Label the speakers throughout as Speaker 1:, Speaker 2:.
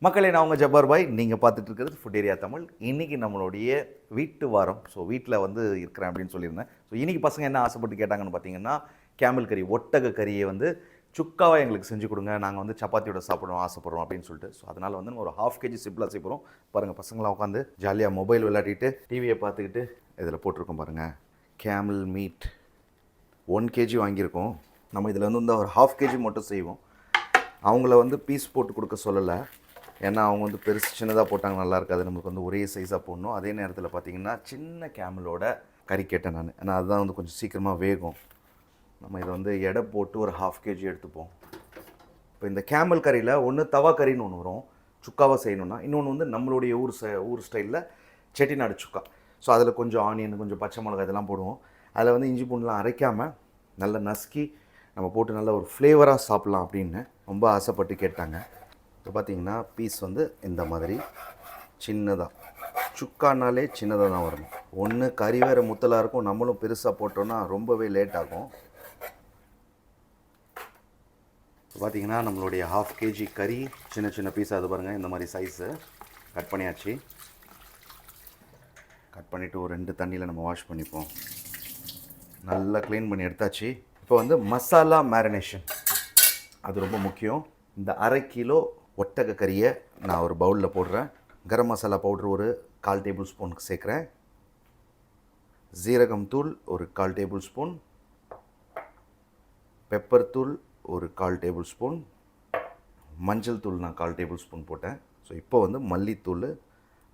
Speaker 1: மக்களே, நான் உங்கள் ஜப்பார் பாய். நீங்கள் பார்த்துட்டு இருக்கிறது ஃபுட் ஏரியா தமிழ். இன்றைக்கி நம்மளுடைய வீட்டு வாரம். ஸோ வீட்டில் வந்து இருக்கிறேன் அப்படின்னு சொல்லியிருந்தேன். ஸோ இன்றைக்கி பசங்க என்ன ஆசைப்பட்டு கேட்டாங்கன்னு பார்த்தீங்கன்னா, கேமல் கறி, ஒட்டக கறியை வந்து சுக்காவாக எங்களுக்கு செஞ்சு கொடுங்க, நாங்கள் வந்து சப்பாத்தியோட சாப்பிடணும் ஆசைப்படுறோம் அப்படின்னு சொல்லிட்டு. ஸோ அதனால் வந்து ஒரு 1/2 kg சிம்பிளாக செய்ய போகிறோம். பாருங்கள், பசங்களாம் உட்காந்து ஜாலியாக மொபைல் விளையாடிட்டு டிவியை பார்த்துக்கிட்டு இதில் போட்டிருக்கோம் பாருங்கள். கேமல் மீட் 1 kg வாங்கியிருக்கோம். நம்ம இதில் வந்து ஒரு 1/2 kg மட்டும் செய்வோம். அவங்கள வந்து பீஸ் போட்டு கொடுக்க சொல்லலை, ஏன்னா அவங்க வந்து பெருசு சின்னதாக போட்டாங்க நல்லா இருக்காது, நமக்கு வந்து ஒரே சைஸாக போடணும். அதே நேரத்தில் பார்த்திங்கன்னா சின்ன கேமலோட கறி கேட்டேன் நான், ஏன்னா அதுதான் வந்து கொஞ்சம் சீக்கிரமாக வேகும். நம்ம இதை வந்து எடை போட்டு ஒரு 1/2 kg எடுத்துப்போம். இப்போ இந்த கேமல் கறியில் ஒன்று தவா கறின்னு ஒன்று வரும், சுக்காவாக செய்யணுன்னா. இன்னொன்று வந்து நம்மளுடைய ஊர் ஸ்டைலில் செட்டிநாடு சுக்கா. ஸோ அதில் கொஞ்சம் ஆனியன், கொஞ்சம் பச்சை மிளகாய் இதெல்லாம் போடுவோம். அதில் வந்து இஞ்சி பூண்டுலாம் அரைக்காமல் நல்லா நசுக்கி நம்ம போட்டு நல்ல ஒரு ஃப்ளேவராக சாப்பிட்லாம் அப்படின்னு ரொம்ப ஆசைப்பட்டு கேட்டாங்க. இப்போ பார்த்திங்கன்னா பீஸ் வந்து இந்த மாதிரி சின்னதாக, சுக்கானாலே சின்னதாக தான் வரணும். ஒன்று கறி வேறு முத்தலாக இருக்கும், நம்மளும் பெருசாக போட்டோன்னா ரொம்பவே லேட் ஆகும். இப்போ பார்த்திங்கன்னா நம்மளுடைய 1/2 kg கறி சின்ன சின்ன பீஸாக அது பாருங்கள், இந்த மாதிரி சைஸு கட் பண்ணியாச்சு. கட் பண்ணிவிட்டு ஒரு 2 தண்ணியில் நம்ம வாஷ் பண்ணிப்போம். நல்லா க்ளீன் பண்ணி எடுத்தாச்சு. இப்போ வந்து மசாலா மேரினேஷன், அது ரொம்ப முக்கியம். இந்த 1/2 கிலோ ஒட்டக கறியை நான் ஒரு பவுலில் போடுறேன். கரம் மசாலா பவுட்ரு ஒரு 1/4 டேபிள் ஸ்பூனுக்கு சேர்க்குறேன். ஜீரகம் தூள் ஒரு 1/4 டேபிள் ஸ்பூன். பெப்பர் தூள் ஒரு 1/4 டேபிள் ஸ்பூன். மஞ்சள் தூள் நான் 1/4 டேபிள் ஸ்பூன் போட்டேன். ஸோ இப்போ வந்து மல்லித்தூள்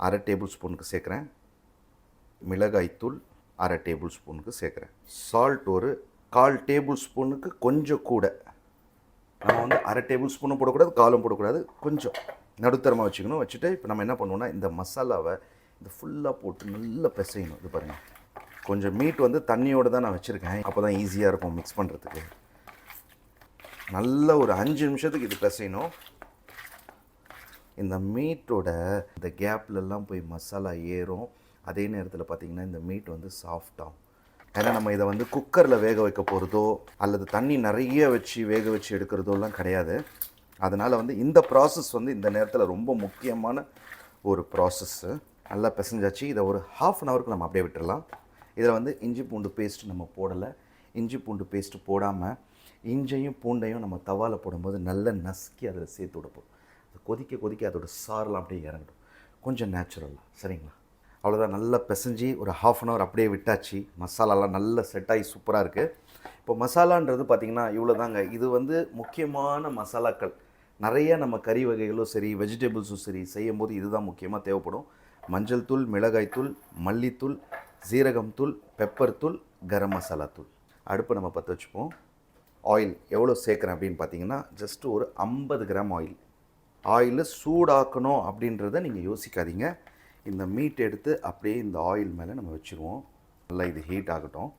Speaker 1: 1/2 டேபிள் ஸ்பூனுக்கு சேர்க்குறேன். மிளகாய்த்தூள் 1/2 டேபிள் ஸ்பூனுக்கு சேர்க்குறேன். சால்ட் ஒரு 1/4 டேபிள் ஸ்பூனுக்கு கொஞ்சம் கூட. நம்ம வந்து 1/2 டேபிள் ஸ்பூனும் போடக்கூடாது, 1/4 போடக்கூடாது, கொஞ்சம் நடுத்தரமாக வச்சுக்கணும். வச்சுட்டு இப்போ நம்ம என்ன பண்ணுவோம்னா, இந்த மசாலாவை இந்த ஃபுல்லாக போட்டு நல்லா பிசையணும். இது பாருங்கள், கொஞ்சம் மீட் வந்து தண்ணியோடு தான் நான் வச்சுருக்கேன், அப்போ தான் ஈஸியாக இருக்கும் மிக்ஸ் பண்ணுறதுக்கு. நல்ல ஒரு 5 நிமிஷத்துக்கு இது பிசையணும். இந்த மீட்டோட இந்த கேப்லெல்லாம் போய் மசாலா ஏறும். அதே நேரத்தில் பார்த்திங்கன்னா இந்த மீட் வந்து சாஃப்டாகும். ஏன்னா நம்ம இதை வந்து குக்கரில் வேக வைக்க போகிறதோ அல்லது தண்ணி நிறைய வச்சு வேக வச்சு எடுக்கிறதோலாம் கிடையாது. அதனால் வந்து இந்த ப்ராசஸ் வந்து இந்த நேரத்தில் ரொம்ப முக்கியமான ஒரு ப்ராசஸ்ஸு. நல்லா பிசைஞ்சாச்சு. இதை ஒரு 1/2 அன் ஹவருக்கு நம்ம அப்படியே விட்டுடலாம். இதில் வந்து இஞ்சி பூண்டு பேஸ்ட்டு நம்ம போடலை. இஞ்சி பூண்டு பேஸ்ட்டு போடாமல் இஞ்சையும் பூண்டையும் நம்ம தவாவில் போடும்போது நல்லா நசுக்கி அதில் சேர்த்து விடப்போம். அது கொதிக்க கொதிக்க அதோட சாரெலாம் அப்படியே இறங்கட்டும், கொஞ்சம் நேச்சுரலாக. சரிங்களா? அவ்வளோதான். நல்லா பிசைஞ்சி ஒரு 1/2 அன் ஹவர் அப்படியே விட்டாச்சு. மசாலாலாம் நல்லா செட் ஆகி சூப்பராக இருக்குது. இப்போ மசாலான்றது பார்த்திங்கன்னா இவ்வளோ தாங்க. இது வந்து முக்கியமான மசாலாக்கள். நிறைய நம்ம கறி வகைகளும் சரி, வெஜிடபிள்ஸும் சரி செய்யும் போது இதுதான் முக்கியமாக தேவைப்படும். மஞ்சள் தூள், மிளகாய்த்தூள், மல்லித்தூள், ஜீரகம் தூள், பெப்பர் தூள், கரம் மசாலா தூள். அடுப்பை நம்ம பற்ற வச்சுப்போம். ஆயில் எவ்வளோ சேர்க்குறேன் அப்படின்னு பார்த்தீங்கன்னா, ஜஸ்ட்டு ஒரு 50 கிராம் ஆயில். ஆயிலை சூடாக்கணும் அப்படின்றத நீங்கள் யோசிக்காதீங்க. இந்த மீட் எடுத்து அப்படியே இந்த ஆயில் மேலே நம்ம வச்சுருவோம். நல்லா இது ஹீட் ஆகட்டும்.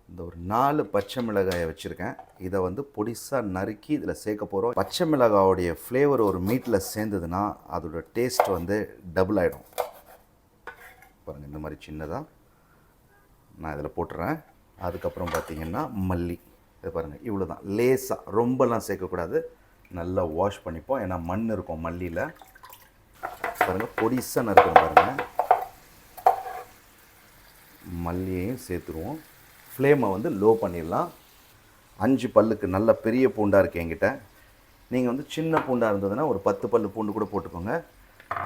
Speaker 1: இந்த ஒரு 4 பச்சை மிளகாயை வச்சுருக்கேன். இதை வந்து பொடிசாக நறுக்கி இதில் சேர்க்க போகிறோம். பச்சை மிளகாயோடைய ஃப்ளேவர் ஒரு மீட்டில் சேர்ந்ததுன்னா அதோட டேஸ்ட் வந்து டபுள் ஆகிடும். பாருங்கள், இந்த மாதிரி சின்னதாக நான் இதில் போட்டுறேன். அதுக்கப்புறம் பார்த்திங்கன்னா மல்லி, இது பாருங்கள் இவ்வளோ தான். லேசாக, ரொம்பலாம் சேர்க்கக்கூடாது. நல்லா வாஷ் பண்ணிப்போம், ஏன்னா மண் இருக்கும் மல்லியில். பாருங்கள், பொடிசாக நறுக்கணும். பாருங்கள், மல்லியையும் சேர்த்துருவோம். ஃப்ளேமை வந்து லோ பண்ணிடலாம். 5 பல்லுக்கு நல்ல பெரிய பூண்டாக இருக்குது என்கிட்ட. நீங்கள் வந்து சின்ன பூண்டாக இருந்ததுன்னா ஒரு 10 பல்லு பூண்டு கூட போட்டுக்கோங்க.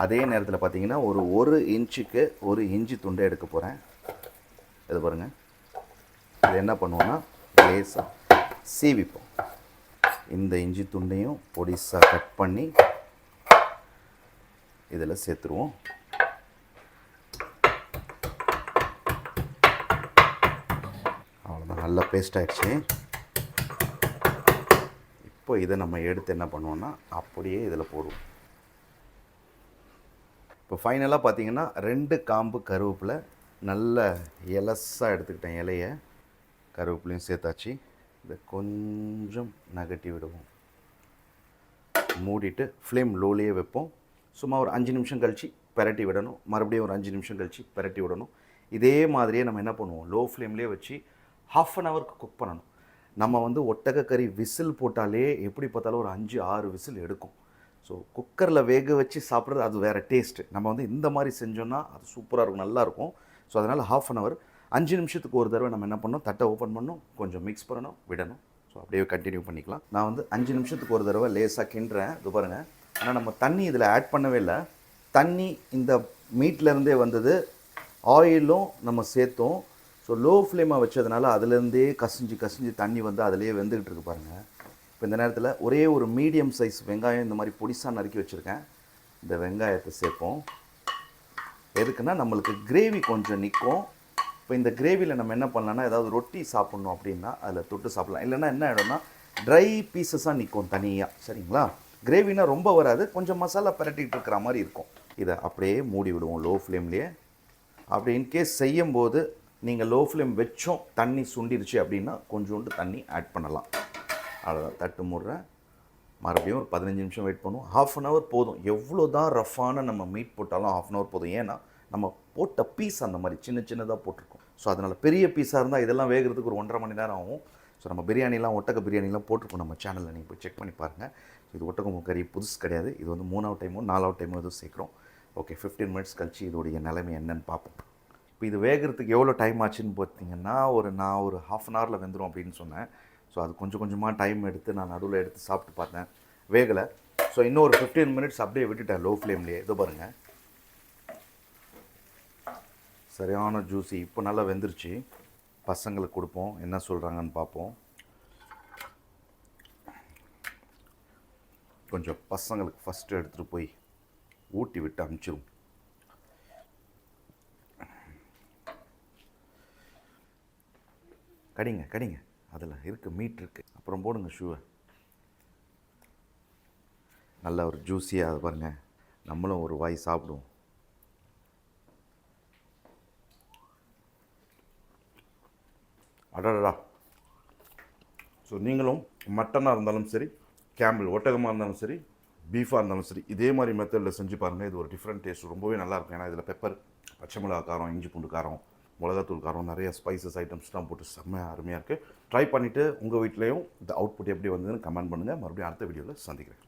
Speaker 1: அதே நேரத்தில் பார்த்தீங்கன்னா ஒரு 1 இன்ச்சுக்கு 1 இஞ்சி துண்டை எடுக்க போகிறேன். இது பாருங்கள், இது என்ன பண்ணுவோன்னா லேசாக சீவிப்போம். இந்த இஞ்சி துண்டையும் பொடிசாக கட் பண்ணி இதில் சேர்த்துருவோம். அவ்வளோதான், நல்லா பேஸ்ட் ஆகிடுச்சு. இப்போ இதை நம்ம எடுத்து என்ன பண்ணுவோன்னா அப்படியே இதில் போடுவோம். இப்போ ஃபைனலாக பார்த்தீங்கன்னா 2 காம்பு கருவேப்பிலை நல்ல எலஸாக எடுத்துக்கிட்டேன். இலையை கருவேப்பிலையும் சேர்த்தாச்சு. இதை கொஞ்சம் நகட்டி விடுவோம். மூடிட்டு ஃப்ளேம் லோலேயே வைப்போம். சும்மா ஒரு 5 நிமிஷம் கழித்து பெரட்டி விடணும். மறுபடியும் ஒரு 5 நிமிஷம் கழித்து பெரட்டி விடணும். இதே மாதிரியே நம்ம என்ன பண்ணுவோம், லோ ஃப்ளேம்லேயே வச்சு 1/2 அன் ஹவருக்கு குக் பண்ணணும். நம்ம வந்து ஒட்டக கறி விசில் போட்டாலே எப்படி பார்த்தாலும் ஒரு 5-6 விசில் எடுக்கும். ஸோ ஸோ குக்கரில் வேக வச்சு சாப்பிட்றது அது வேறு டேஸ்ட்டு. நம்ம வந்து இந்த மாதிரி செஞ்சோன்னா அது சூப்பராக இருக்கும், நல்லாயிருக்கும். ஸோ அதனால் 1/2 5 நிமிஷத்துக்கு ஒரு தடவை நம்ம என்ன பண்ணணும், தட்டை ஓப்பன் பண்ணணும், கொஞ்சம் மிக்ஸ் பண்ணணும், விடணும். ஸோ அப்படியே கண்டினியூ பண்ணிக்கலாம். நான் வந்து 5 நிமிஷத்துக்கு ஒரு தடவை லேசாக கிண்டுறேன். இது பாருங்கள். ஆனால் நம்ம தண்ணி இதில் ஆட் பண்ணவே இல்லை. தண்ணி இந்த மீட்லேருந்தே வந்தது, ஆயிலும் நம்ம சேர்த்தோம். ஸோ லோ ஃப்ளேமாக வச்சதுனால அதுலேருந்தே கசிஞ்சு தண்ணி வந்து அதிலேயே வெந்துக்கிட்டு இருக்கு பாருங்கள். இப்போ இந்த நேரத்தில் ஒரே ஒரு மீடியம் சைஸ் வெங்காயம் இந்த மாதிரி பொடிசாக நறுக்கி வச்சுருக்கேன். இந்த வெங்காயத்தை சேர்ப்போம். எதுக்குன்னா நம்மளுக்கு கிரேவி கொஞ்சம் நிற்கும். இப்போ இந்த கிரேவியில் நம்ம என்ன பண்ணலாம்னா, ஏதாவது ரொட்டி சாப்பிட்ணும் அப்படின்னா அதில் தொட்டு சாப்பிட்லாம். இல்லைன்னா என்ன ஆகிடும்னா ட்ரை பீசஸாக நிற்கும் தனியாக. சரிங்களா? கிரேவினா ரொம்ப வராது, கொஞ்சம் மசாலா பரட்டிகிட்டு இருக்கிற மாதிரி இருக்கும். இதை அப்படியே மூடி விடுவோம் லோ ஃப்ளேம்லேயே. அப்படி இன்கேஸ் செய்யும்போது நீங்கள் லோ ஃப்ளேம் வச்சோம் தண்ணி சுண்டிருச்சு அப்படின்னா கொஞ்சோண்டு தண்ணி ஆட் பண்ணலாம். அவ்வளோதான். தட்டு மூடுறேன். மறுபடியும் ஒரு 15 நிமிஷம் வெயிட் பண்ணுவோம். 1/2 போதும். எவ்வளோ தான் ரஃப்பான நம்ம மீட் போட்டாலும் 1/2 போதும். ஏன்னா நம்ம போட்ட பீஸ் அந்த மாதிரி சின்னதாக போட்டிருக்கோம். ஸோ அதனால் பெரிய பீஸாக இருந்தால் இதெல்லாம் வேகிறதுக்கு ஒரு 1.5 மணி நேரம் ஆகும். ஸோ நம்ம பிரியாணிலாம் ஒட்டக பிரியாணிலாம் போட்டிருக்கோம் நம்ம சேனலில், நீங்கள் போய் செக் பண்ணி பாருங்கள். இது ஒட்டகம் கறி புதுசு கிடையாது. இது வந்து 3வது டைமோ 4வது டைமோ எதுவும் சேர்க்குறோம். ஓகே, 15 மினிட்ஸ் கழிச்சு இதோடைய நிலைமை என்னன்னு பார்ப்போம். இப்போ இது வேகிறதுக்கு எவ்வளோ டைம் ஆச்சுன்னு பார்த்தீங்கன்னா, நான் ஒரு 1/2 வெந்துடும் அப்படின்னு சொன்னேன். ஸோ அது கொஞ்சமாக டைம் எடுத்து நான் நடுவில் எடுத்து சாப்பிட்டு பார்த்தேன், வேகலை. ஸோ இன்னும் ஒரு 15 மினிட்ஸ் அப்படியே விட்டுட்டேன் லோ ஃப்ளேம்லேயே. இதோ பாருங்கள், சரியான ஜூஸி. இப்போ நல்லா வெந்துருச்சு. பசங்களுக்கு கொடுப்போம், என்ன சொல்கிறாங்கன்னு பார்ப்போம். கொஞ்சம் பசங்களுக்கு ஃபஸ்ட்டு எடுத்துகிட்டு போய் ஊட்டி விட்டு அனுப்பிச்சிடும். கடிங்க அதில் இருக்குது, மீட் இருக்குது. அப்புறம் போடுங்க ஷூவை. நல்ல ஒரு ஜூஸியாக அது பாருங்கள். நம்மளும் ஒரு வாய் சாப்பிடுவோம். அடடா. ஸோ நீங்களும் மட்டனாக இருந்தாலும் சரி, கேமல் ஒட்டகமாக இருந்தாலும் சரி, பீஃபாக இருந்தாலும் சரி, இதே மாதிரி மெத்தடில் செஞ்சு பாருங்கள். இது ஒரு டிஃப்ரெண்ட் டேஸ்ட், ரொம்பவே நல்லாயிருக்கும். ஏன்னா இதில் பெப்பர், பச்சை மிளகா காரம், இஞ்சி பூண்டு காரம், மிளகாத்தூள் காரம், நிறைய ஸ்பைசஸ் ஐட்டம்ஸ்லாம் போட்டு செம்மையாக அருமையாக இருக்குது. ட்ரை பண்ணிவிட்டு உங்கள் வீட்லேயும் இந்த அவுட்புட் எப்படி வந்ததுன்னு கமெண்ட் பண்ணுங்கள். மறுபடியும் அடுத்த வீடியோவில் சந்திக்கிறேன்.